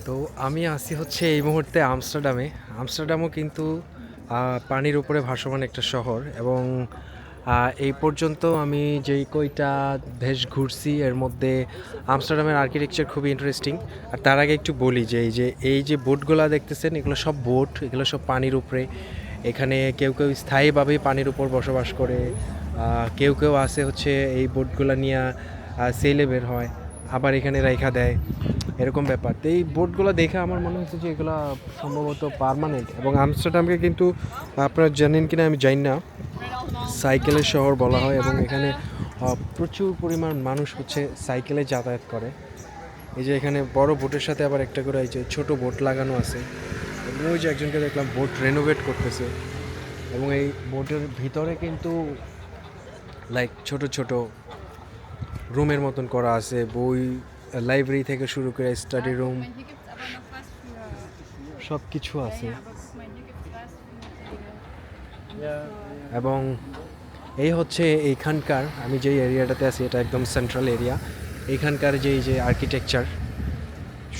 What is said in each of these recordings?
তো আমি আছি হচ্ছে এই মুহূর্তে আমস্টারডামে। আমস্টারডামও কিন্তু পানির উপরে ভাসমান একটা শহর এবং এই পর্যন্ত আমি যেই কয়টা দেশ ঘুরছি এর মধ্যে আমস্টারডামের আর্কিটেকচার খুবই ইন্টারেস্টিং। আর তার আগে একটু বলি যে এই যে বোটগুলা দেখতেছেন এগুলো সব বোট, এগুলো সব পানির উপরে। এখানে কেউ কেউ স্থায়ীভাবেই পানির উপর বসবাস করে, কেউ কেউ আছে হচ্ছে এই বোটগুলা নিয়ে সেলে বের হয়, আবার এখানে রাইখা দেয়, এরকম ব্যাপার। তো এই বোটগুলো দেখে আমার মনে হচ্ছে যে এগুলো সম্ভবত পার্মানেন্ট। এবং আমস্টারডামকে কিন্তু আপনারা জানেন কিনা আমি জানি না, সাইকেলের শহর বলা হয় এবং এখানে প্রচুর পরিমাণ মানুষ হচ্ছে সাইকেলে যাতায়াত করে। এই যে এখানে বড় বোটের সাথে আবার একটা করে এই যে ছোট বোট লাগানো আছে এবং ওই যে একজনকে দেখলাম বোট রেনোভেট করতেছে। এবং এই বোটের ভিতরে কিন্তু লাইক ছোট ছোট রুমের মতন করা আছে, বই, লাইব্রেরি থেকে শুরু করে study room, Guck mal, hier gibt es aber noch was für. সব কিছু Ja, আছে। ja, aber guck mal, hier gibt es was für. এবং এই হচ্ছে এইখানকার, আমি যেই এরিয়াটাতে আছি এটা একদম সেন্ট্রাল এরিয়া। এইখানকার যে আর্কিটেকচার,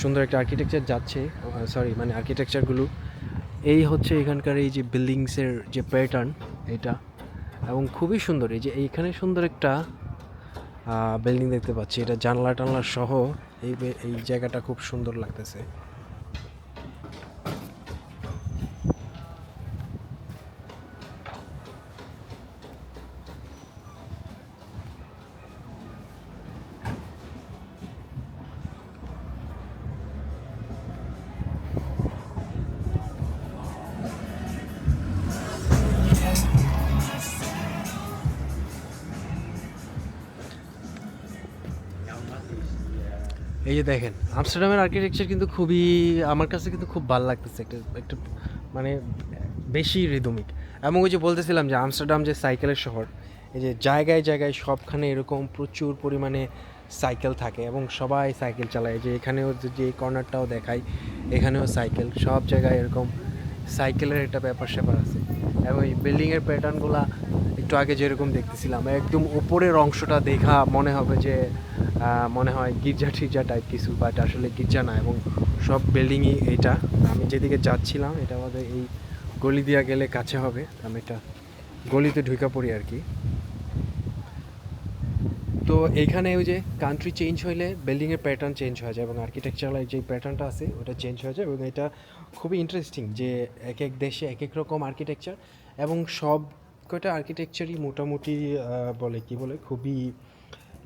সুন্দর একটা আর্কিটেকচার যাচ্ছে, সরি মানে আর্কিটেকচারগুলো এই হচ্ছে এখানকার এই যে বিল্ডিংসের যে প্যাটার্ন এটা, এবং খুবই সুন্দর। এই যে এইখানে সুন্দর একটা বিল্ডিং দেখতে পাচ্ছি, এটা জানলা টানলা সহ এই জায়গাটা খুব সুন্দর লাগতেছে। এই যে দেখেন আমস্টারডামের আর্কিটেকচার কিন্তু খুবই, আমার কাছে কিন্তু খুব ভালো লাগতেছে। একটা একটা মানে বেশি রিদমিক। এবং ওই যে বলতেছিলাম যে আমস্টারডাম যে সাইকেলের শহর, এই যে জায়গায় জায়গায় সবখানে এরকম প্রচুর পরিমাণে সাইকেল থাকে এবং সবাই সাইকেল চালায়। যে এখানেও যে কর্নারটাও দেখায়, এখানেও সাইকেল, সব জায়গায় এরকম সাইকেলের একটা ব্যাপার স্যাপার আছে। এবং এই বিল্ডিংয়ের প্যাটার্নগুলো একটু আগে যেরকম দেখতেছিলাম, একদম উপরের অংশটা দেখা মনে হবে যে মনে হয় গির্জা টির্জা টাইপ কিছু, বাট আসলে গির্জা না। এবং সব বিল্ডিংই এইটা, আমি যেদিকে যাচ্ছিলাম এটা আমাদের এই গলি দিয়া গেলে কাছে হবে, আমি একটা গলিতে ঢুকে পড়ি আর কি। তো এইখানে ওই যে কান্ট্রি চেঞ্জ হইলে বিল্ডিংয়ের প্যাটার্ন চেঞ্জ হয়ে যায় এবং আর্কিটেকচারাল যে প্যাটার্নটা আছে ওটা চেঞ্জ হয়ে যায়। এবং এটা খুবই ইন্টারেস্টিং যে এক এক দেশে এক এক রকম আর্কিটেকচার, এবং সব কয়টা আর্কিটেকচারই মোটামুটি বলে কি বলে খুবই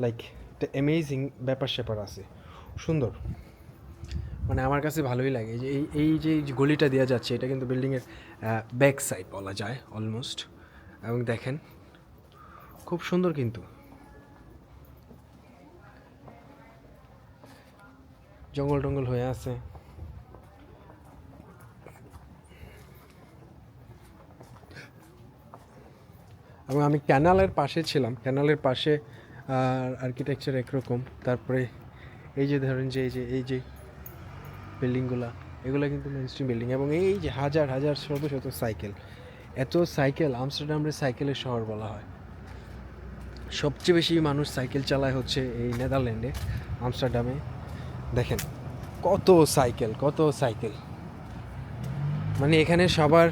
লাইক একটা অ্যামেজিং ব্যাপার স্যাপার আছে, সুন্দর। মানে আমার কাছে ভালোই লাগে যে এই যে গলিটা দেওয়া যাচ্ছে এটা কিন্তু বিল্ডিংয়ের ব্যাক সাইড বলা যায় অলমোস্ট। এবং দেখেন খুব সুন্দর কিন্তু, জঙ্গল টঙ্গল হয়ে আছে। এবং আমি ক্যানালের পাশে ছিলাম, ক্যানালের পাশে আর্কিটেকচার একরকম। তারপরে এই যে ধরেন যে এই যে বিল্ডিংগুলা, এগুলো কিন্তু মেইনস্ট্রিম বিল্ডিং। এবং এই যে হাজার হাজার শত শত সাইকেল, এত সাইকেল, আমস্টারডামের সাইকেলের শহর বলা হয়। সবচেয়ে বেশি মানুষ সাইকেল চালায় হচ্ছে এই নেদারল্যান্ডে, আমস্টারডামে। দেখেন কত সাইকেল, কত সাইকেল, মানে এখানে সবার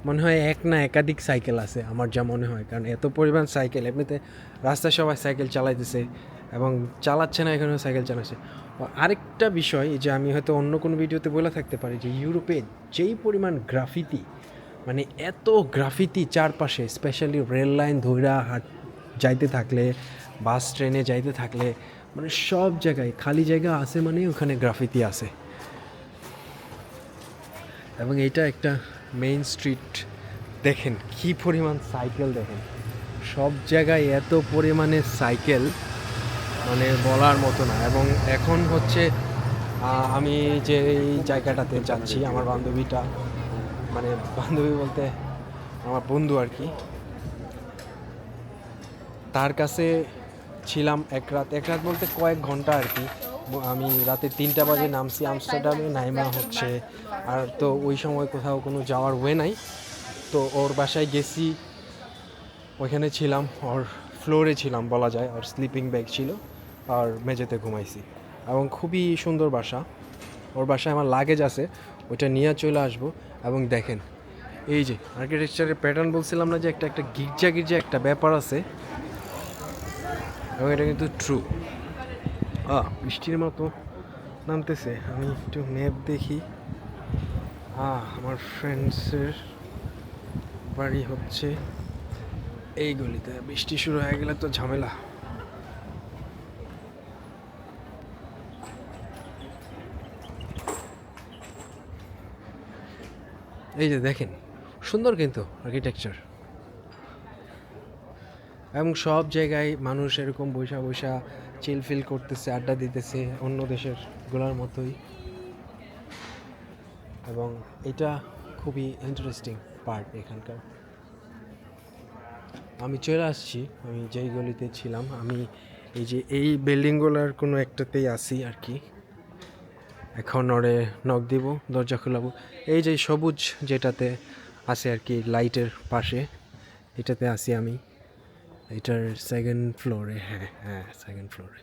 মনে হয় এক না একাধিক সাইকেল আছে আমার যা মনে হয়, কারণ এত পরিমাণ সাইকেল। এমনিতে রাস্তায় সবাই সাইকেল চালাইতেছে এবং চালাচ্ছে না, এখানেও সাইকেল চালাচ্ছে। আরেকটা বিষয় যে আমি হয়তো অন্য কোনো ভিডিওতে বলে থাকতে পারি যে ইউরোপে যেই পরিমাণ গ্রাফিতি, মানে এত গ্রাফিতি চারপাশে, স্পেশালি রেল লাইন ধইরা যাইতে থাকলে, বাস ট্রেনে যাইতে থাকলে, মানে সব জায়গায় খালি জায়গা আছে মানে ওখানে গ্রাফিতি আছে। এবং এইটা একটা মেইন স্ট্রিট, দেখেন কি পরিমাণ সাইকেল, দেখেন সব জায়গায় এত পরিমাণে সাইকেল, মানে বলার মতো না। এবং এখন হচ্ছে আমি যে এই জায়গাটাতে যাচ্ছি, আমার বান্ধবীটা, মানে বান্ধবী বলতে আমার বন্ধু আর কি, তার কাছে ছিলাম এক রাত বলতে কয়েক ঘন্টা আর কি। আমি রাতে 3টা বাজে নামছি আমস্টারডামে, নাইমা হচ্ছে আর তো ওই সময় কোথাও কোনো যাওয়ার ওয়ে নাই। তো ওর বাসায় গেছি, ওইখানে ছিলাম, ওর ফ্লোরে ছিলাম বলা যায়, ওর স্লিপিং ব্যাগ ছিল আর মেঝেতে ঘুমাইছি। এবং খুবই সুন্দর বাসা, ওর বাসায় আমার লাগেজ আছে, ওইটা নিয়ে চলে আসবো। এবং দেখেন এই যে আর্কিটেকচারের প্যাটার্ন বলছিলাম না যে একটা একটা গির্জা গির্জা একটা ব্যাপার আছে, এবং এটা কিন্তু ট্রু। বৃষ্টির মতো নামতেছে, আমি একটু ম্যাপ দেখি। আমার ফ্রেন্ডসের বাড়ি হচ্ছে এই গলিতে, বৃষ্টি শুরু হয়ে গেলে তো ঝামেলা। এই যে দেখেন, সুন্দর কিন্তু আর্কিটেকচার, এবং সব জায়গায় মানুষ এরকম বৈশা বৈশা চিল ফিল করতেছে, আড্ডা দিতেছে অন্য দেশের গুলার মতোই। এবং এটা খুবই ইন্টারেস্টিং পার্ট এখানকার। আমি চলে আসছি, আমি যেই গলিতে ছিলাম, আমি এই যে এই বিল্ডিংগুলোর কোনো একটাতেই আসি আর কি। এখন ওরে নক দিব, দরজা খোলাবো। এই যে সবুজ যেটাতে আছে আর কি, লাইটের পাশে, এটাতে আসি আমি। এটার সেকেন্ড ফ্লোরে, হ্যাঁ হ্যাঁ সেকেন্ড ফ্লোরে।